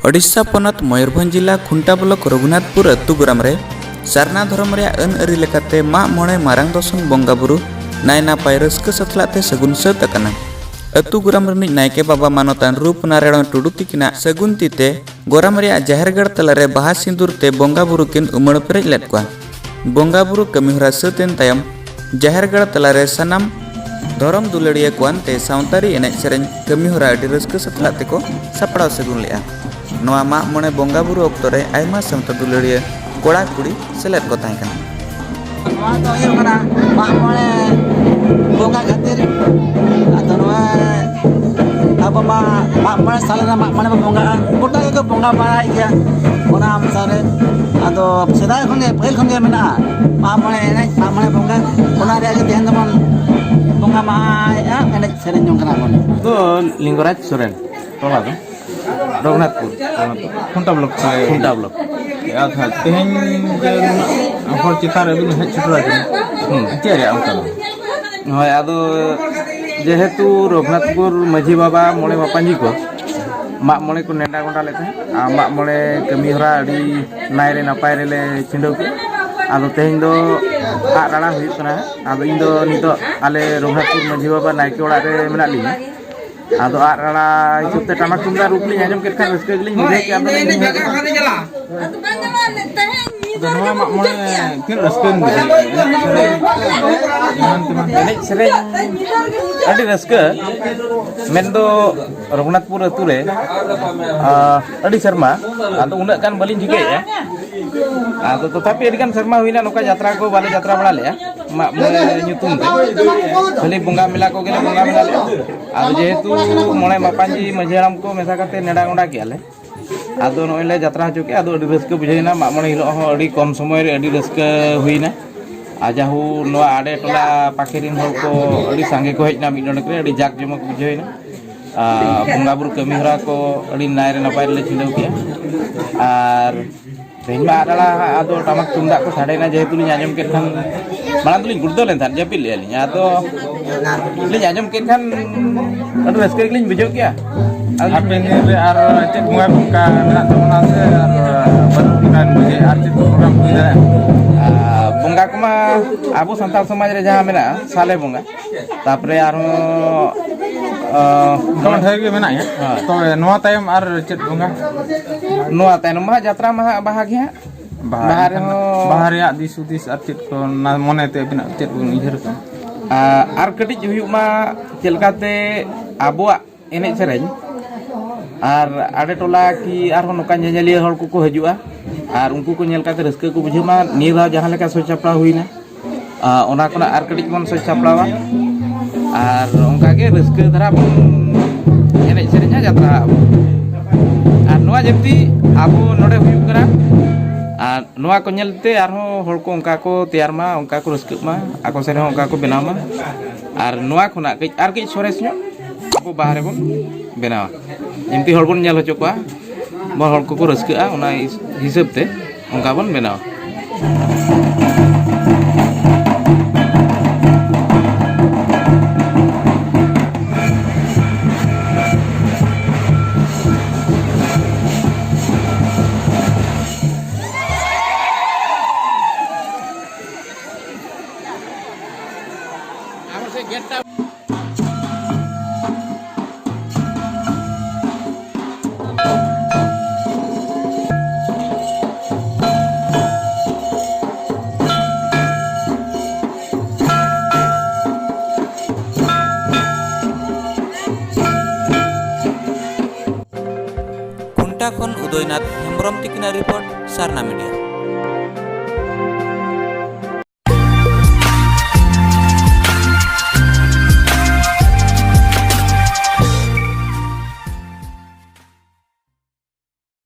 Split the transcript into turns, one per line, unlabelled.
ओडिशा पनत मयूरभंज जिला खुंटा ब्लॉक रघुनाथपुर अतु गराम रे सारना धर्म रे अन अरी लेकाते मागमणे मारांग दसुन बंगा बुरु नाय नापाय रस्क सतलाते सगुन सत अकना। अतु गराम रनिज नायके बाबा मानतान रूप नारायण टुडू तिकिना सगुन तीते गराम रे जाहेरगढ़ तलारे बाहा सिंदूर ते बंगा बुरु किन उमड़ पेरेज लेद कोआ। बंगा बुरु कमिहरा सतेन तायम जाहेरगढ़ तलारे सनाम धरम दुलड़िया कोआनते सावतारी एनेज सेरेñ कमिहरा अडी रस्क सतलाते को सापड़ाव सगुन लेआ। नवा मागमणे बंगा बुरु ऑक्तो रे आयमा सावता दुलड़िया कोड़ा कुड़ी सेलेद को ताहें कना।
नवा तो हुयुग कना मागमणे बंगा खातिर आदो नवा अब मागमणे साले मागमणे बंगा गोटा के बंगा बाराय गया ओना अनुसारे आदो सेदाय खनगे पहिल खनगे मेना मागमणे एनेज मागमणे बंगा ओना रे तेहन दमन बंगा माया एनेज सेरेñ जong कना बन
तो लिंगराज सोरेन टोला दो रघुनाथपुर खुंटा ब्लॉक तेहन हर चितार अबिन हेज छुटरा चेरे अंका हय आदो जेहेतु रघुनाथपुर माझी बाबा मोड़े बापाजी को मागमणे को नेडा गोंडा लेते मागमणे कमी हरा अड़ी नायरे नापाय रेले छिंडो के आदो तेहन दो आग राणा हुयुग कना। आदो इन दो नितो आले रघुनाथपुर माझी बाबा नायके ओड़ा रे मेना लिᱧ आदो आग राणा हिसाब ते टामाक तुमदार रूप लिᱧ आंजम केद खान रस्के गिलिᱧ बुझे के आदो नवा मागमणे किन रस्के बुझे एनेज सेरेñ अडी रस्के मेन दो रघुनाथपुर अतु रे अडी शर्मा आदो उन्ना गान बलिᱧ जिकेया आदो तथापि अडी गान शर्मा हुइना नोका यात्रा को बाले यात्रा बड़ा लेया मागमणे nyutum ते खाली बंगा मेला को गेले बंगा मेला ले आदो जेहेतु मोणे मापांजी माझी हाराम को मेसा काते नेडा गोंडा केयाले आदो नोइले यात्रा हचो के आदो अडी रस्के बुझाइना मागमणे हिलो हो अडी कम समय रे अडी रस्के हुइना आजाहु नोआ आडे टोला पाखेरिन हर को अडी सांगे को हेजना मिड नडक रे अडी जाक जमक बुझाइना बंगा बुरु कमिहरा को अडी नायरे नापाय ले छिंडव के आर तेहमा आडा आदो टामाक तुमदा को साडेना जेहेतु लिᱧ आंजम केद खान माना दुलिᱧ गुड़दो लेन थान जापिल ले लिᱧ आदो लिᱧ आंजम केद खान अडी रस्के गिलिᱧ बुझाव के हापेन रे आर चेद बंगा बंका मेना तमना से आर बरु किनान बुझे आर चेद प्रोग्राम हुई दा बंगा कोमा आबो संताल समाज रे जहां मेना साले बंगा तापरे आरो कमन ढेर के मेना तो नवा तायम आर चेद बंगा नवा तायम मा यात्रा मा बाहा गया बाहर रैया दिस उदिस आर चेद को मने ते बिना चेद बन इहर का आर कटिज हुयुग मा चेलकाते आबोआ एनेज सेरेñ आर आडे टोला की आर नोका ñeñaliya हर को हजुआ आर उनको को नेल काते रस्के को बुझे मा निया जहां लेका सोच चपड़ा हुइना ओना कोना आर कटिज बन सोच चपड़ावा आर उनका के रस्के धरा बन एनेज सेरेña यात्रा आर नोआ जेमती आबो नोडे हुयुग करा आर नोआ को नेलते आर हर को उनका को तैयार मा उनका को रस्के मा आको सेरे उनका को बनाव मा आर नोआ खोना के आर के सोरेस नो को बाहर बन बनावा जेमती हर बन नेल हचो कोआ बा हर को रस्केआ ओना हिसाब ते उनका बन बनावा।
खुंटा खन उदयनाथ हेम्ब्रम तिकिना रिपोर्ट सारना मीडिया।